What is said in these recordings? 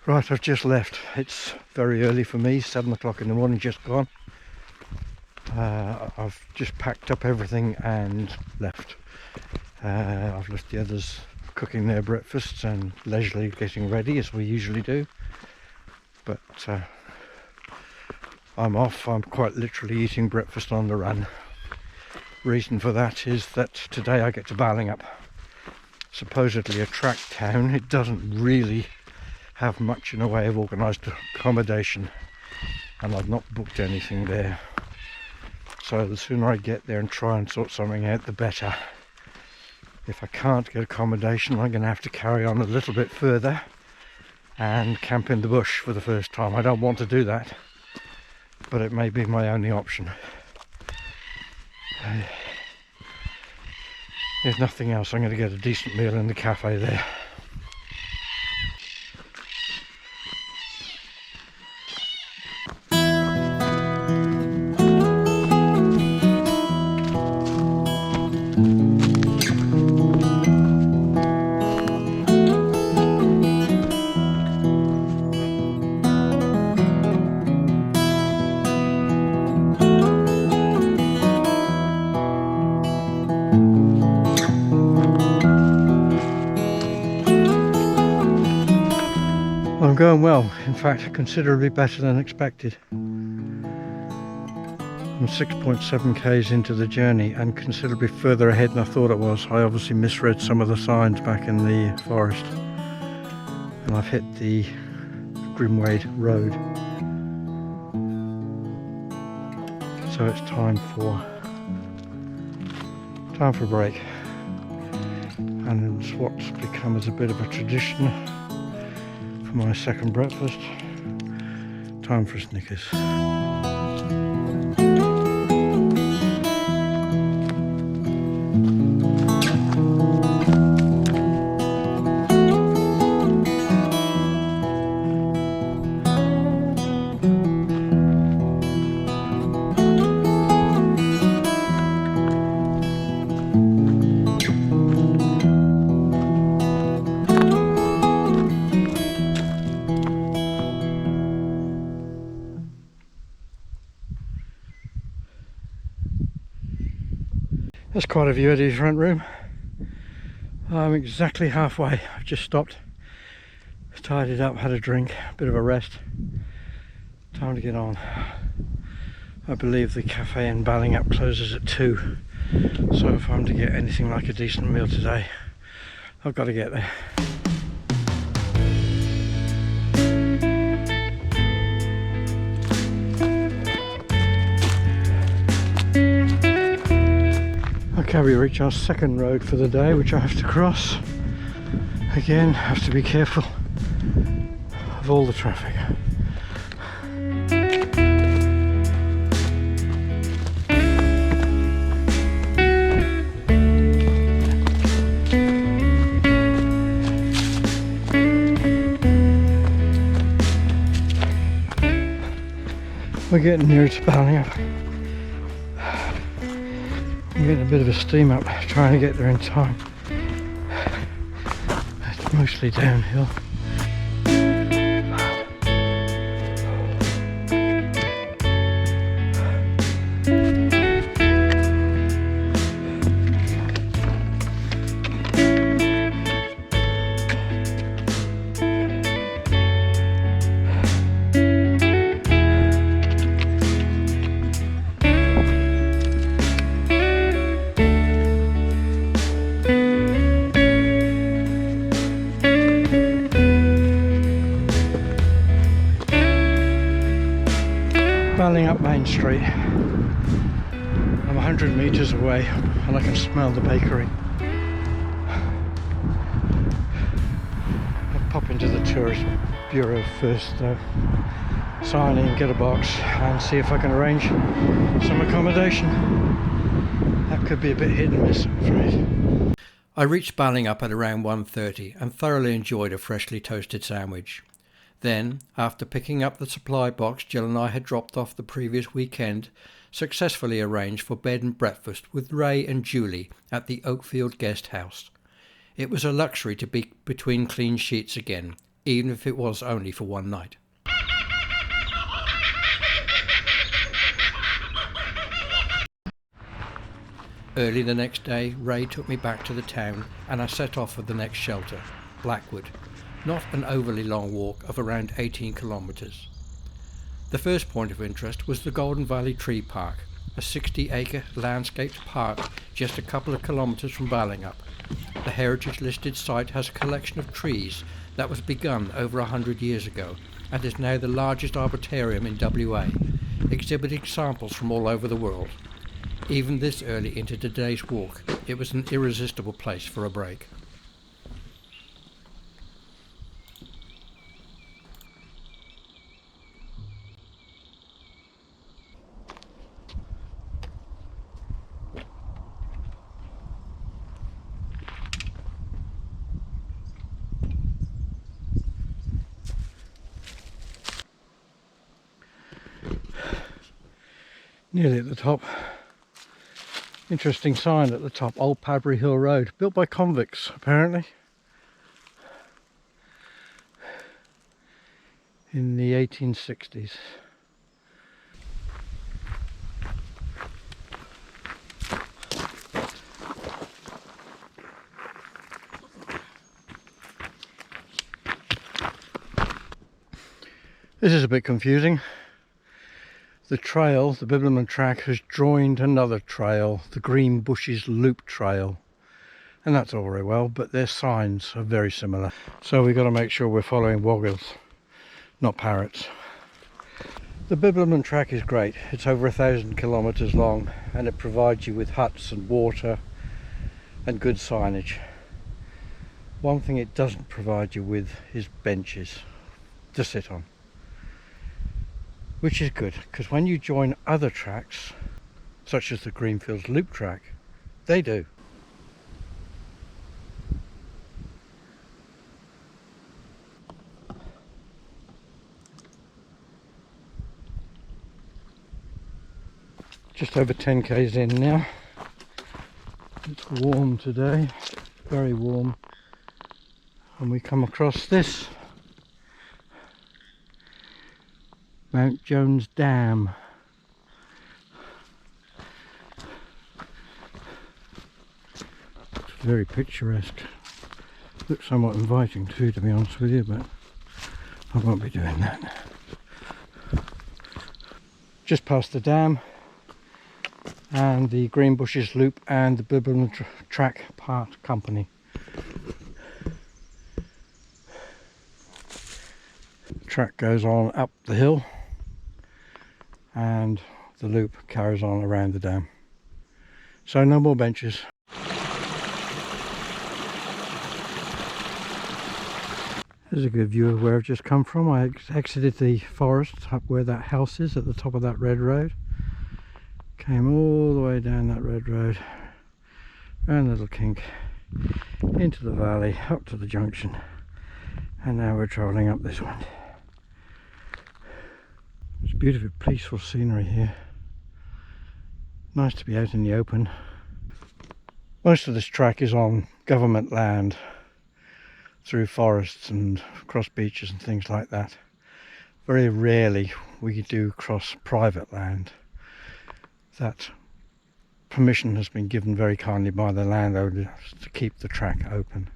Right, I've just left. It's very early for me, 7 o'clock in the morning, just gone. I've just packed up everything and left. I've left the others cooking their breakfasts and leisurely getting ready as we usually do. But I'm off. I'm quite literally eating breakfast on the run. Reason for that is that today I get to Ballingup. Supposedly a track town. It doesn't really have much in the way of organised accommodation, and I've not booked anything there. So the sooner I get there and try and sort something out, the better. If I can't get accommodation, I'm going to have to carry on a little bit further and camp in the bush for the first time. I don't want to do that, but it may be my only option. If nothing else, I'm going to get a decent meal in the cafe there. I'm going well, in fact considerably better than expected. I'm 6.7 k's into the journey and considerably further ahead than I thought it was. I obviously misread some of the signs back in the forest, and I've hit the Grimwade Road. So it's time for a break, and it's what's become as a bit of a tradition. For my second breakfast, time for Snickers. There's quite a view of his front room. I'm exactly halfway. I've just stopped, tidied up, had a drink, a bit of a rest. Time to get on. I believe the cafe in Ballingup closes at 2, so if I'm to get anything like a decent meal today, I've got to get there. Okay, we reach our second road for the day, which I have to cross. Again, have to be careful of all the traffic. We're getting near to Ballingup. I'm getting a bit of a steam up, trying to get there in time. It's mostly downhill. Ballingup Main Street. I'm 100 metres away and I can smell the bakery. I'll pop into the tourist bureau first though, sign in, get a box and see if I can arrange some accommodation. That could be a bit hit and miss, I'm afraid. I reached Ballingup at around 1:30 and thoroughly enjoyed a freshly toasted sandwich. Then, after picking up the supply box Jill and I had dropped off the previous weekend, successfully arranged for bed and breakfast with Ray and Julie at the Oakfield Guest House. It was a luxury to be between clean sheets again, even if it was only for one night. Early the next day, Ray took me back to the town and I set off for the next shelter, Blackwood, not an overly long walk of around 18 kilometres. The first point of interest was the Golden Valley Tree Park, a 60-acre landscaped park just a couple of kilometres from Ballingup. The heritage listed site has a collection of trees that was begun over 100 years ago and is now the largest arboretum in WA, exhibiting samples from all over the world. Even this early into today's walk, it was an irresistible place for a break. Nearly at the top. Interesting sign at the top, Old Padbury Hill Road, built by convicts apparently in the 1860s. This is a bit confusing. The trail, the Bibbulmun Track, has joined another trail, the Green Bushes Loop Trail. And that's all very well, but their signs are very similar. So we've got to make sure we're following woggles, not parrots. The Bibbulmun Track is great. It's over 1,000 kilometres long and it provides you with huts and water and good signage. One thing it doesn't provide you with is benches to sit on. Which is good, because when you join other tracks, such as the Greenfields Loop Track, they do. Just over 10 k's in now. It's warm today, very warm. And we come across this Mount Jones Dam. It's very picturesque. Looks somewhat inviting too, to be honest with you, but I won't be doing that. Just past the dam and the Green Bushes Loop and the Bibbulmun Track Part Company. The track goes on up the hill and the loop carries on around the dam. So no more benches. There's a good view of where I've just come from. I exited the forest up where that house is at the top of that red road. Came all the way down that red road, round the little kink, into the valley, up to the junction, and now we're travelling up this one. It's beautiful, peaceful scenery here. Nice to be out in the open. Most of this track is on government land, through forests and across beaches and things like that. Very rarely we do cross private land. That permission has been given very kindly by the landowners to keep the track open.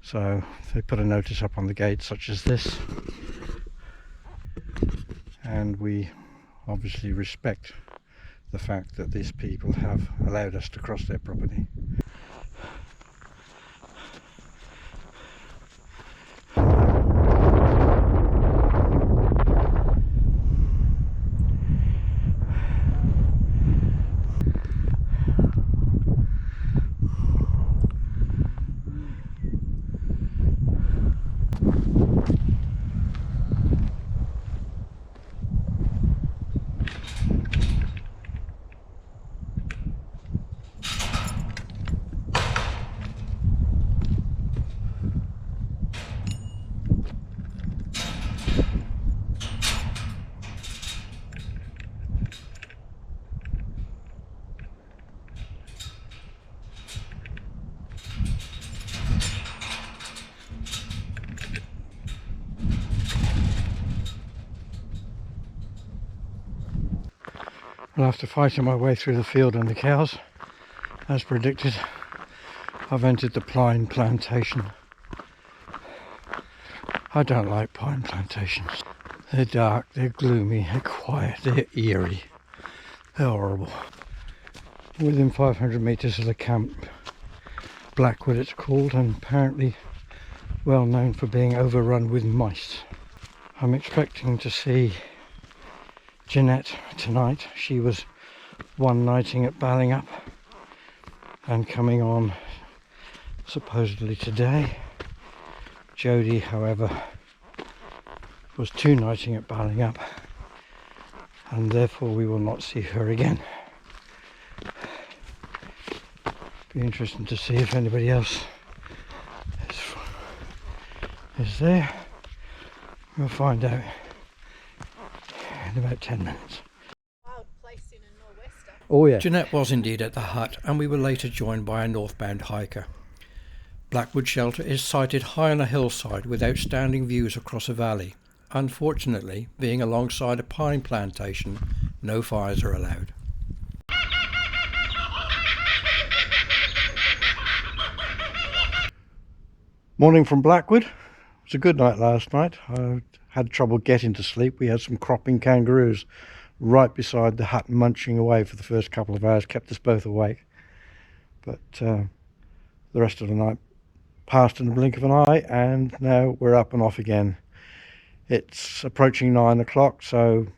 So they put a notice up on the gate such as this, and we obviously respect the fact that these people have allowed us to cross their property. Well, after fighting my way through the field and the cows, as predicted, I've entered the pine plantation. I don't like pine plantations. They're dark, they're gloomy, they're quiet, they're eerie. They're horrible. Within 500 metres of the camp, Blackwood it's called, and apparently well known for being overrun with mice. I'm expecting to see Jeanette tonight. She was one nighting at Ballingup and coming on supposedly today. Jodie, however, was two nighting at Ballingup, and therefore we will not see her again. Be interesting to see if anybody else is there. We'll find out in about 10 minutes. Wild place in a nor'wester. Oh yeah. Jeanette was indeed at the hut, and we were later joined by a northbound hiker. Blackwood Shelter is sited high on a hillside with outstanding views across a valley. Unfortunately, being alongside a pine plantation, no fires are allowed. Morning from Blackwood. It was a good night last night. I had trouble getting to sleep. We had some cropping kangaroos right beside the hut munching away for the first couple of hours, kept us both awake. But the rest of the night passed in the blink of an eye, and now we're up and off again. It's approaching 9 o'clock, so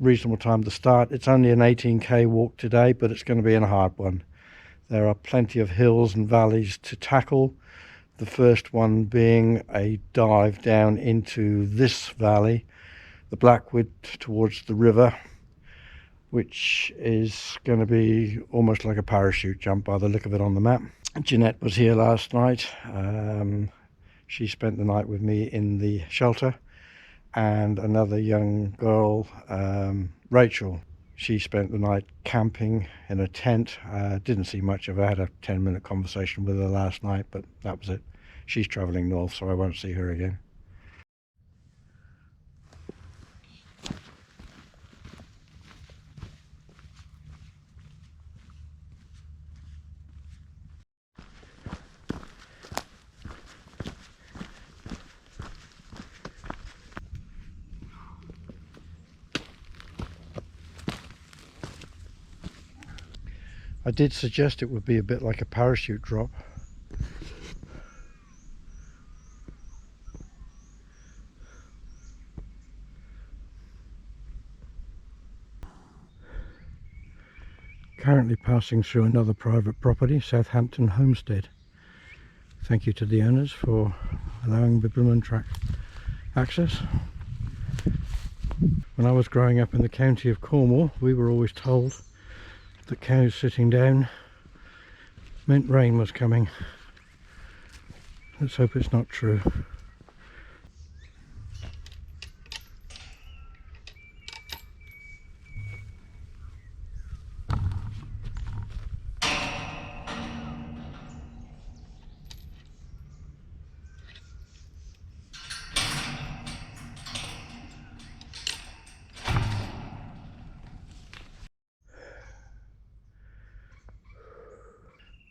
reasonable time to start. It's only an 18k walk today, but it's going to be a hard one. There are plenty of hills and valleys to tackle. The first one being a dive down into this valley, the Blackwood, towards the river, which is going to be almost like a parachute jump by the look of it on the map. Jeanette was here last night. She spent the night with me in the shelter, and another young girl, Rachel, she spent the night camping in a tent. Didn't see much of her. I had a 10-minute conversation with her last night, but that was it. She's travelling north, so I won't see her again. I did suggest it would be a bit like a parachute drop. Currently passing through another private property, Southampton Homestead. Thank you to the owners for allowing Bibbulmun Track access. When I was growing up in the county of Cornwall, we were always told that cows sitting down meant rain was coming. Let's hope it's not true.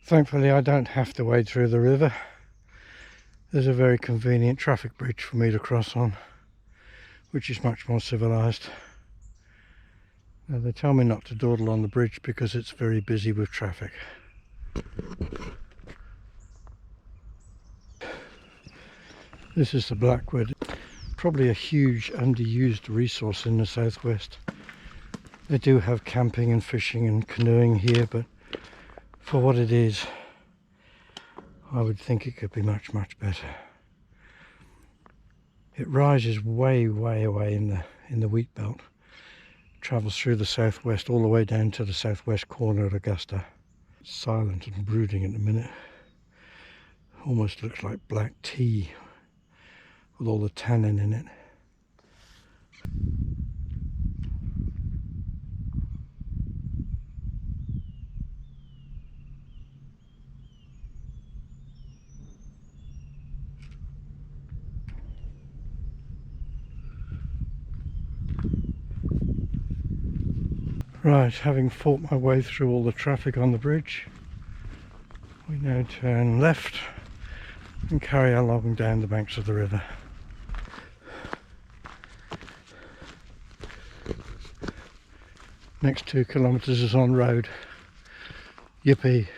Thankfully I don't have to wade through the river. There's a very convenient traffic bridge for me to cross on, which is much more civilised. Now they tell me not to dawdle on the bridge because it's very busy with traffic. This is the Blackwood, probably a huge underused resource in the southwest. They do have camping and fishing and canoeing here, but for what it is, I would think it could be much, much better. It rises way away in the wheat belt, travels through the southwest all the way down to the southwest corner of Augusta. It's silent and brooding at the minute. Almost looks like black tea with all the tannin in it. Right, having fought my way through all the traffic on the bridge, we now turn left and carry along down the banks of the river. Next 2 kilometres is on road. Yippee!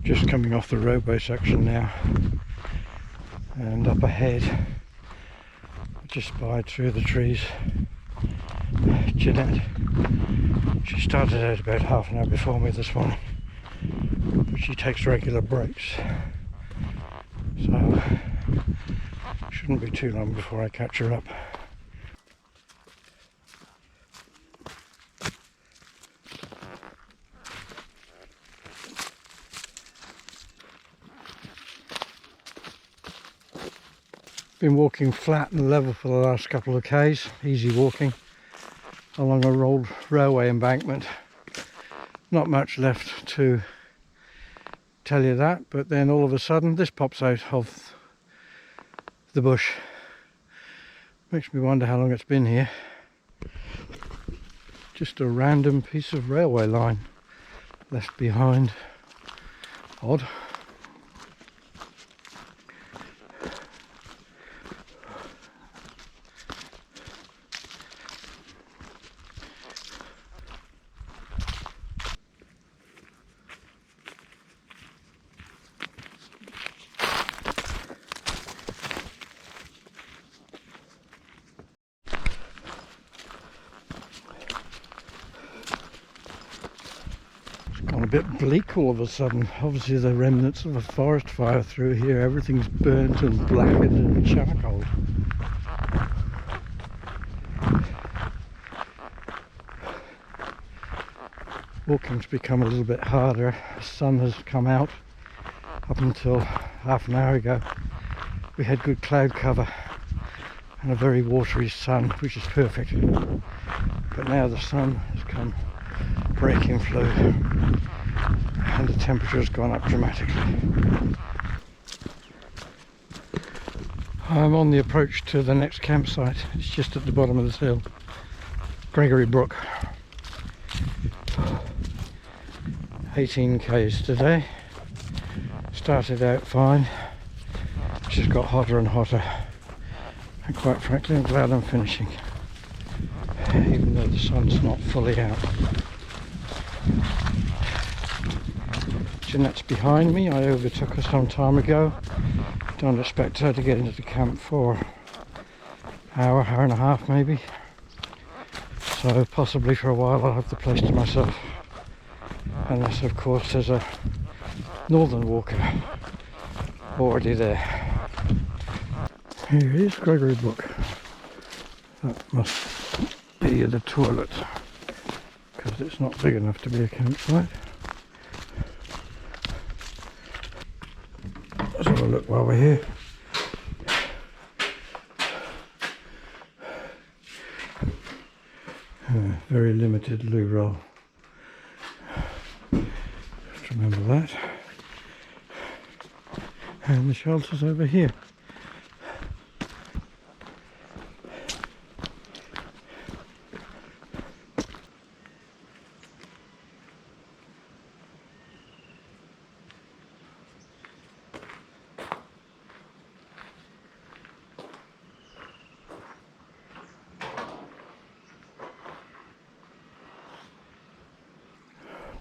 Just coming off the roadway section now, and up ahead, I just spied through the trees Jeanette. She started out about half an hour before me this morning, but she takes regular breaks, so shouldn't be too long before I catch her up. Been walking flat and level for the last couple of k's, easy walking along a old railway embankment. Not much left to tell you that, but then all of a sudden this pops out of the bush. Makes me wonder how long it's been here. Just a random piece of railway line left behind. Odd. Gone a bit bleak all of a sudden. Obviously the remnants of a forest fire through here. Everything's burnt and blackened and charcoaled. Walking's become a little bit harder. The sun has come out. Up until half an hour ago we had good cloud cover and a very watery sun, which is perfect. But now the sun has come breaking through and the temperature has gone up dramatically. I'm on the approach to the next campsite. It's just at the bottom of this hill. Gregory Brook. 18 k's today. Started out fine. Just got hotter and hotter. And quite frankly, I'm glad I'm finishing. Even though the sun's not fully out. Jeanette's behind me. I overtook her some time ago. Don't expect her to get into the camp for hour and a half maybe. So possibly for a while I'll have the place to myself. Unless of course there's a northern walker already there. Here is Gregory Brook. That must be the toilet, because it's not big enough to be a campsite. Let's have a look while we're here. Very limited loo roll. Just remember that. And the shelter's over here.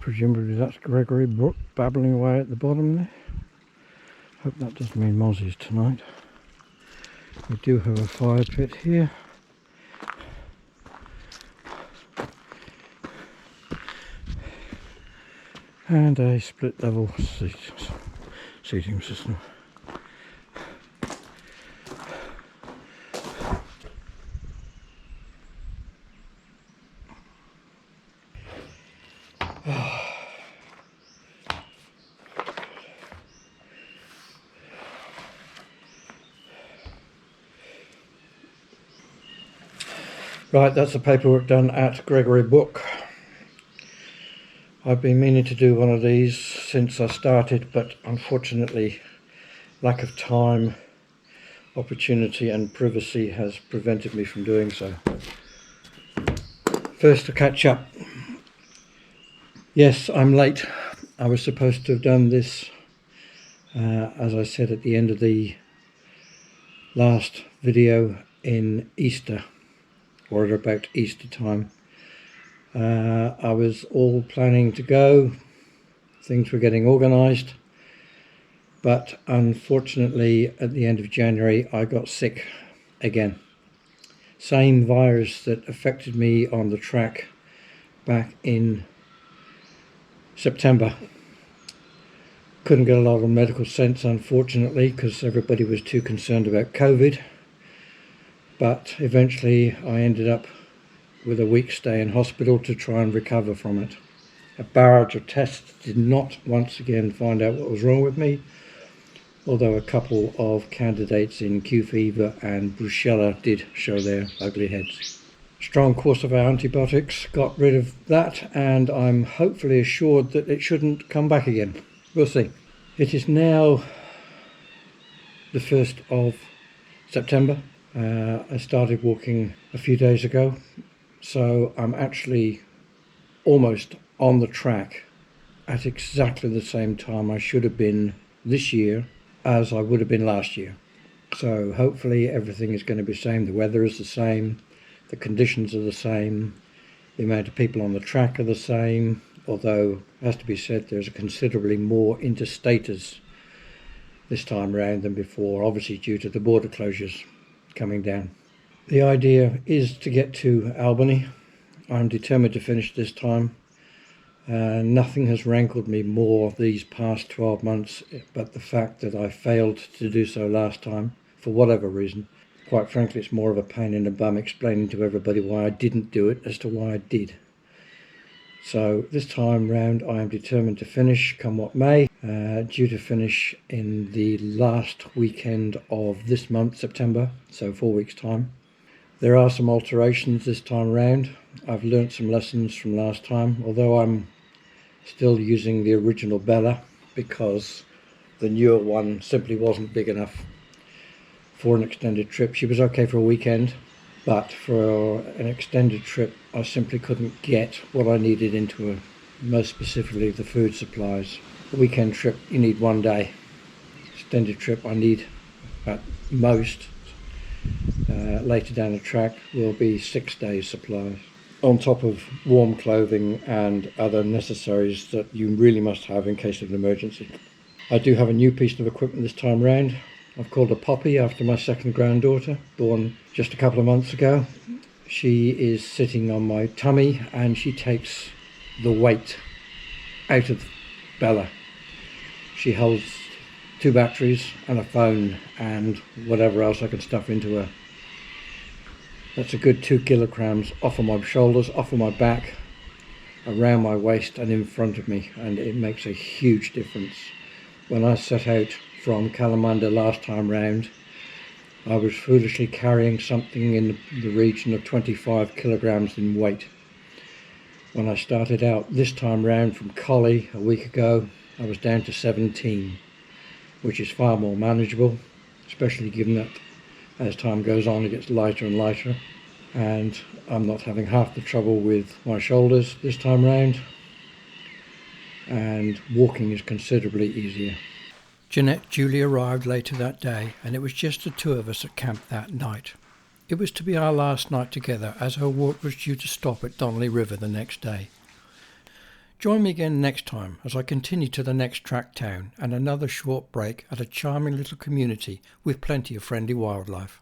Presumably that's Gregory Brook babbling away at the bottom there. Hope that doesn't mean mozzies tonight. We do have a fire pit here. And a split level seating system. Right, that's the paperwork done at Gregory Brook. I've been meaning to do one of these since I started, but unfortunately lack of time, opportunity and privacy has prevented me from doing so. First, to catch up Yes, I'm late. I was supposed to have done this, as I said at the end of the last video, in Easter, or at about Easter time. I was all planning to go, things were getting organised, but unfortunately at the end of January I got sick again. Same virus that affected me on the track back in September. Couldn't get a lot of medical sense, unfortunately, because everybody was too concerned about COVID. But eventually I ended up with a week's stay in hospital to try and recover from it. A barrage of tests did not once again find out what was wrong with me, although a couple of candidates in Q fever and brucella did show their ugly heads. Strong course of our antibiotics got rid of that, and I'm hopefully assured that it shouldn't come back again. We'll see. It is now the 1st of September. I started walking a few days ago, so I'm actually almost on the track at exactly the same time I should have been this year as I would have been last year. So hopefully everything is going to be the same. The weather is the same, the conditions are the same, the amount of people on the track are the same, although it has to be said there's considerably more interstaters this time around than before, obviously due to the border closures coming down. The idea is to get to Albany. I'm determined to finish this time. Nothing has rankled me more these past 12 months but the fact that I failed to do so last time, for whatever reason. Quite frankly, it's more of a pain in the bum explaining to everybody why I didn't do it as to why I did. So this time round I am determined to finish, come what may. Due to finish in the last weekend of this month, September, so 4 weeks time. There are some alterations this time round. I've learnt some lessons from last time, although I'm still using the original Bella because the newer one simply wasn't big enough for an extended trip. She was okay for a weekend, but for an extended trip I simply couldn't get what I needed into her, most specifically the food supplies. A weekend trip you need 1 day. Extended trip I need at most, later down the track, will be 6 days supplies, on top of warm clothing and other necessaries that you really must have in case of an emergency. I do have a new piece of equipment this time round. I've called her Poppy after my second granddaughter, born just a couple of months ago. She is sitting on my tummy and she takes the weight out of Bella. She holds 2 batteries and a phone and whatever else I can stuff into her. That's a good 2 kilograms off of my shoulders, off of my back, around my waist and in front of me, and it makes a huge difference. When I set out from Kalamunda last time round, I was foolishly carrying something in the region of 25 kilograms in weight. When I started out this time round from Collie a week ago, I was down to 17, which is far more manageable, especially given that as time goes on it gets lighter and lighter, and I'm not having half the trouble with my shoulders this time round, and walking is considerably easier. Jeanette duly arrived later that day, and it was just the 2 of us at camp that night. It was to be our last night together, as her walk was due to stop at Donnelly River the next day. Join me again next time as I continue to the next track town and another short break at a charming little community with plenty of friendly wildlife.